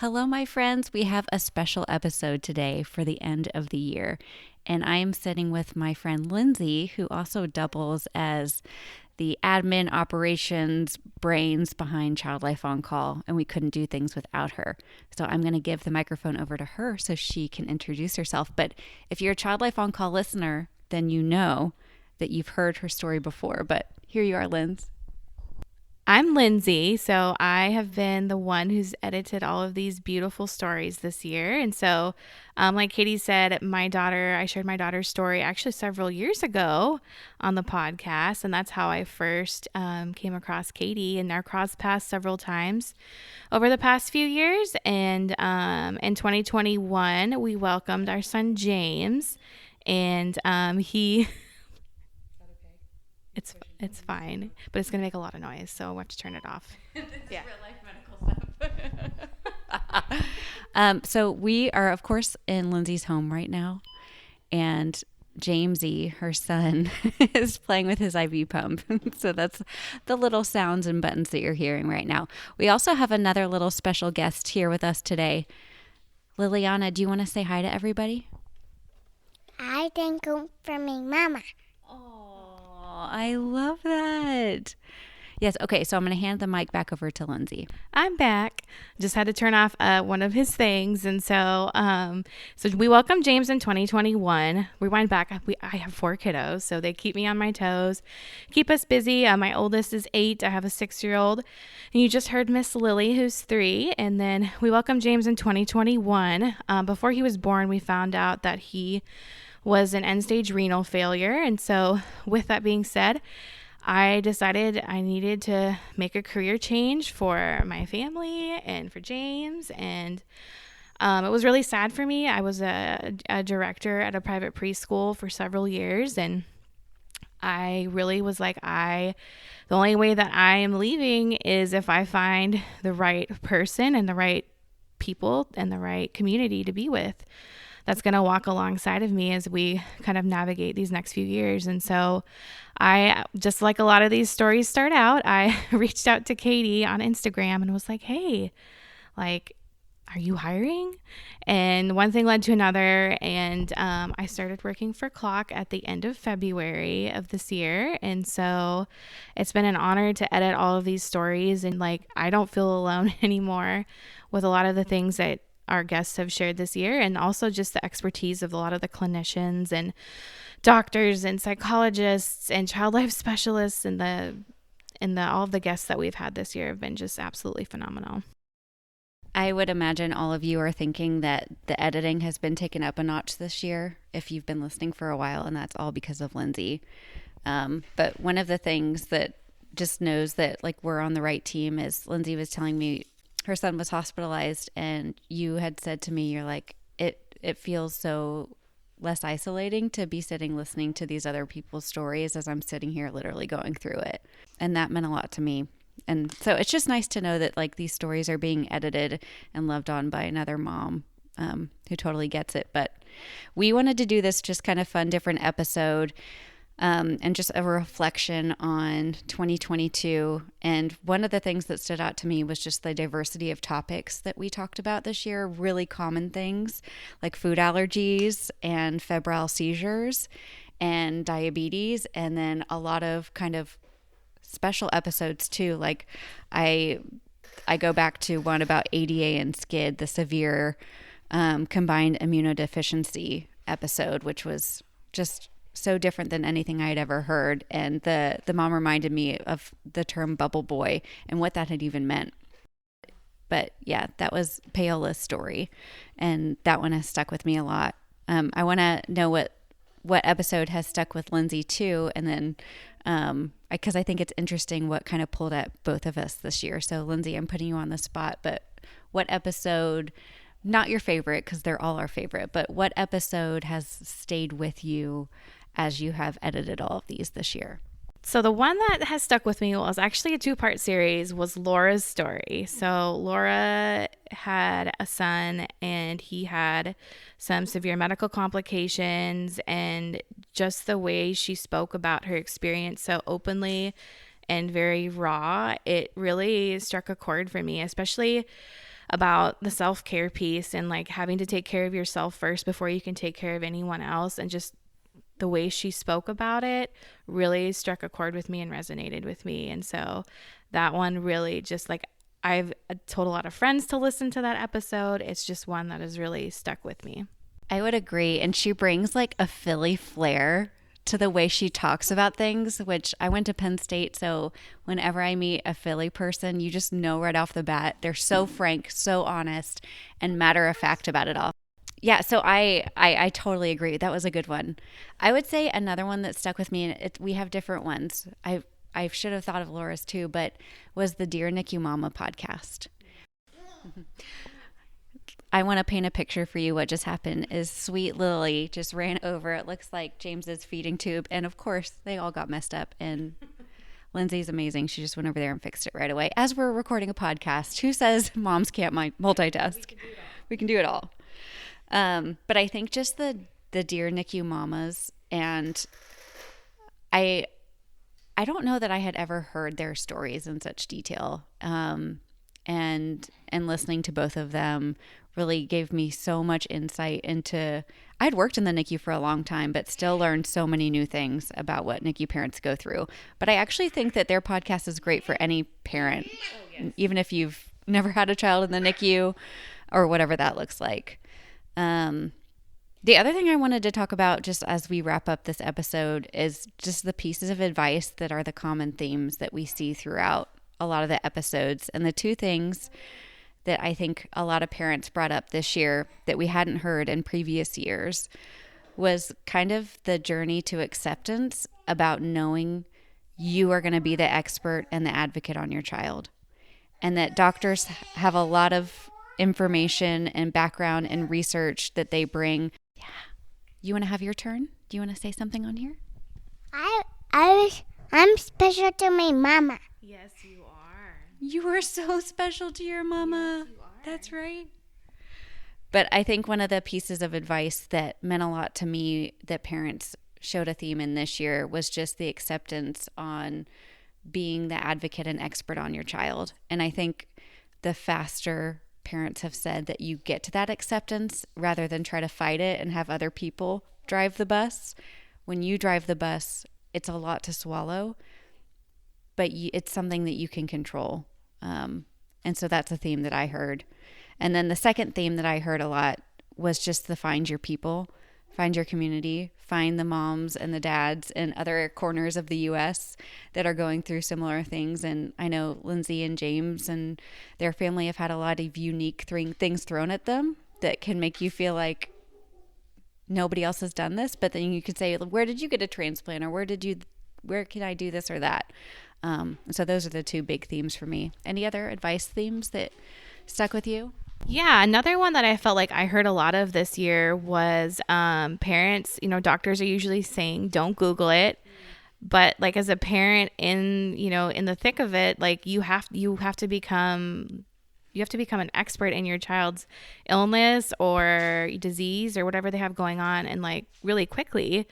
Hello, my friends. We have a special episode today for the end of the year. And I am sitting with my friend Lyndsey, who also doubles as the admin operations brains behind Child Life on Call. And we couldn't do things without her. So I'm going to give the microphone over to her so she can introduce herself. But if you're a Child Life on Call listener, then you know that you've heard her story before. But here you are, Lindsey. I'm Lyndsey, so I have been the one who's edited all of these beautiful stories this year. And so, like Katie said, I shared my daughter's story actually several years ago on the podcast. And that's how I first came across Katie, and our crossed paths several times over the past few years. And in 2021, we welcomed our son, James. And he it's fine, but it's gonna make a lot of noise, so we'll have to turn it off. Yeah. Real life medical stuff. So we are, of course, in Lyndsey's home right now, and Jamesy, her son, is playing with his IV pump. So that's the little sounds and buttons that you're hearing right now. We also have another little special guest here with us today. Liliana, do you want to say hi to everybody? I thank you for me, Mama. Oh, I love that. Yes. Okay. So I'm going to hand the mic back over to Lyndsey. I'm back. Just had to turn off one of his things, and so we welcomed James in 2021. Rewind back. I have 4 kiddos, so they keep me on my toes, keep us busy. My oldest is 8. I have a 6-year-old, and you just heard Miss Lily, who's 3. And then we welcomed James in 2021. Before he was born, we found out that he was an end-stage renal failure, and so with that being said, I decided I needed to make a career change for my family and for James. And it was really sad for me. I was a director at a private preschool for several years. And I really was like, the only way that I am leaving is if I find the right person and the right people and the right community to be with that's going to walk alongside of me as we kind of navigate these next few years. And so I, just like a lot of these stories start out, I reached out to Katie on Instagram and was like, hey, like, are you hiring? And one thing led to another. And I started working for CLOC at the end of February of this year. And so it's been an honor to edit all of these stories. And like, I don't feel alone anymore with a lot of the things that our guests have shared this year, and also just the expertise of a lot of the clinicians and doctors and psychologists and child life specialists and all of the guests that we've had this year have been just absolutely phenomenal. I would imagine all of you are thinking that the editing has been taken up a notch this year if you've been listening for a while, and that's all because of Lyndsey. But one of the things that just knows that like we're on the right team is Lyndsey was telling me her son was hospitalized, and you had said to me, you're like, it feels so less isolating to be sitting listening to these other people's stories as I'm sitting here literally going through it. And that meant a lot to me. And so it's just nice to know that like these stories are being edited and loved on by another mom who totally gets it. But we wanted to do this just kind of fun, different episode. And just a reflection on 2022. And one of the things that stood out to me was just the diversity of topics that we talked about this year, really common things like food allergies and febrile seizures and diabetes, and then a lot of kind of special episodes too. Like I go back to one about ADA and SCID, the severe combined immunodeficiency episode, which was just so different than anything I had ever heard. And the mom reminded me of the term bubble boy and what that had even meant. But yeah, that was Paola's story, and that one has stuck with me a lot. I want to know what episode has stuck with Lyndsey too, and then because I think it's interesting what kind of pulled at both of us this year. So Lyndsey, I'm putting you on the spot, but what episode, not your favorite because they're all our favorite, but what episode has stayed with you as you have edited all of these this year? So the one that has stuck with me was actually a 2-part series, was Laura's story. So Laura had a son, and he had some severe medical complications, and just the way she spoke about her experience so openly and very raw, it really struck a chord for me, especially about the self-care piece and like having to take care of yourself first before you can take care of anyone else. And just the way she spoke about it really struck a chord with me and resonated with me. And so that one really just like, I've told a lot of friends to listen to that episode. It's just one that has really stuck with me. I would agree. And she brings like a Philly flair to the way she talks about things, which I went to Penn State. So whenever I meet a Philly person, you just know right off the bat, they're so frank, so honest, and matter of fact about it all. Yeah, so I totally agree. That was a good one. I would say another one that stuck with me, and we have different ones. I should have thought of Laura's too, but was the Dear NICU Mama podcast. I want to paint a picture for you. What just happened is sweet Lily just ran over. It looks like James's feeding tube. And of course, they all got messed up. And Lyndsey's amazing. She just went over there and fixed it right away. As we're recording a podcast, who says moms can't multitask? We can do it all. But I think just the Dear NICU Mamas, and I don't know that I had ever heard their stories in such detail. And listening to both of them really gave me so much insight into, I'd worked in the NICU for a long time, but still learned so many new things about what NICU parents go through. But I actually think that their podcast is great for any parent, even if you've never had a child in the NICU or whatever that looks like. The other thing I wanted to talk about just as we wrap up this episode is just the pieces of advice that are the common themes that we see throughout a lot of the episodes. And the two things that I think a lot of parents brought up this year that we hadn't heard in previous years was kind of the journey to acceptance about knowing you are going to be the expert and the advocate on your child. And that doctors have a lot of information and background and research that they bring. Yeah. You want to have your turn? Do you want to say something on here? I'm special to my mama. Yes, you are. You are so special to your mama. Yes, you are. That's right. But I think one of the pieces of advice that meant a lot to me that parents showed a theme in this year was just the acceptance on being the advocate and expert on your child. And I think the faster parents have said that you get to that acceptance rather than try to fight it and have other people drive the bus. When you drive the bus, it's a lot to swallow, but it's something that you can control. And so that's a theme that I heard. And then the second theme that I heard a lot was just the find your people, find your community, find the moms and the dads in other corners of the U.S. that are going through similar things. And I know Lyndsey and James and their family have had a lot of unique things thrown at them that can make you feel like nobody else has done this. But then you could say, where did you get a transplant, or where can I do this or that? So those are the two big themes for me. Any other advice themes that stuck with you? Yeah, another one that I felt like I heard a lot of this year was parents, doctors are usually saying don't Google it. But like as a parent in the thick of it, like you have to become an expert in your child's illness or disease or whatever they have going on, and like really quickly.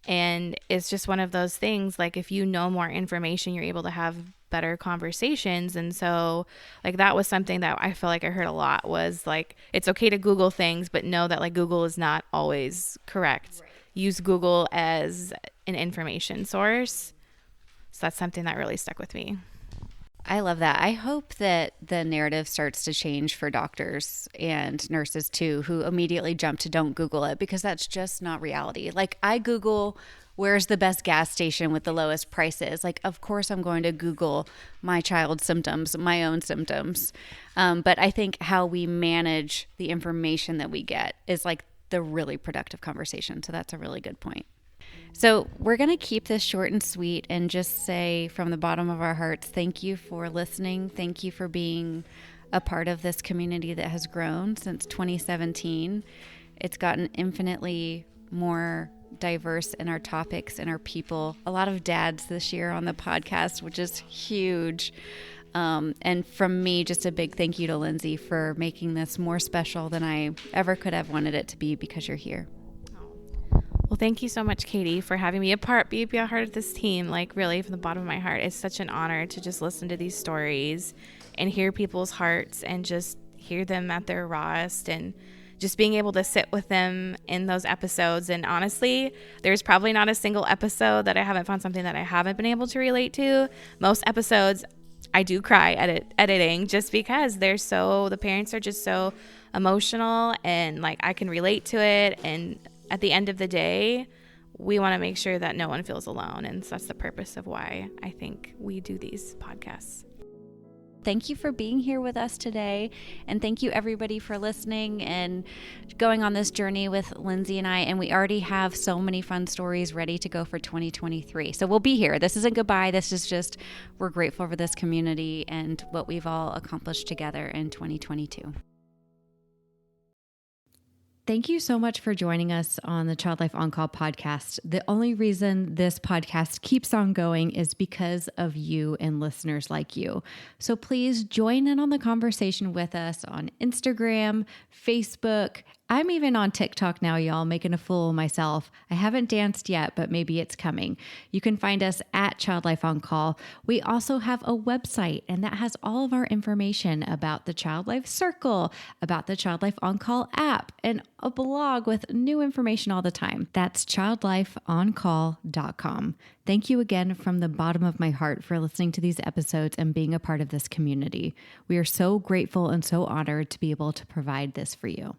And it's just one of those things, like if you know more information, you're able to have better conversations. And so like that was something that I feel like I heard a lot, was like it's okay to Google things, but know that like Google is not always correct. Right. Use Google as an information source. So that's something that really stuck with me. I love that. I hope that the narrative starts to change for doctors and nurses too, who immediately jump to don't Google it, because that's just not reality. Like I Google where's the best gas station with the lowest prices. Like, of course I'm going to Google my child's symptoms, my own symptoms. But I think how we manage the information that we get is like the really productive conversation. So that's a really good point. So we're going to keep this short and sweet and just say from the bottom of our hearts, thank you for listening. Thank you for being a part of this community that has grown since 2017. It's gotten infinitely more diverse in our topics and our people. A lot of dads this year on the podcast, which is huge. And from me, just a big thank you to Lyndsey for making this more special than I ever could have wanted it to be, because you're here. Well, thank you so much, Katie, for having me be a part of this team. Like really from the bottom of my heart, it's such an honor to just listen to these stories and hear people's hearts and just hear them at their rawest, and just being able to sit with them in those episodes. And honestly, there's probably not a single episode that I haven't found something that I haven't been able to relate to. Most episodes I do cry editing, just because the parents are just so emotional, and like I can relate to it. And at the end of the day, we want to make sure that no one feels alone. And so that's the purpose of why I think we do these podcasts. Thank you for being here with us today. And thank you everybody for listening and going on this journey with Lyndsey and I. And we already have so many fun stories ready to go for 2023. So we'll be here. This isn't goodbye. This is just, we're grateful for this community and what we've all accomplished together in 2022. Thank you so much for joining us on the Child Life On Call podcast. The only reason this podcast keeps on going is because of you and listeners like you. So please join in on the conversation with us on Instagram, Facebook. I'm even on TikTok now, y'all, making a fool of myself. I haven't danced yet, but maybe it's coming. You can find us at Child Life On Call. We also have a website, and that has all of our information about the Child Life Circle, about the Child Life On Call app, and a blog with new information all the time. That's childlifeoncall.com. Thank you again from the bottom of my heart for listening to these episodes and being a part of this community. We are so grateful and so honored to be able to provide this for you.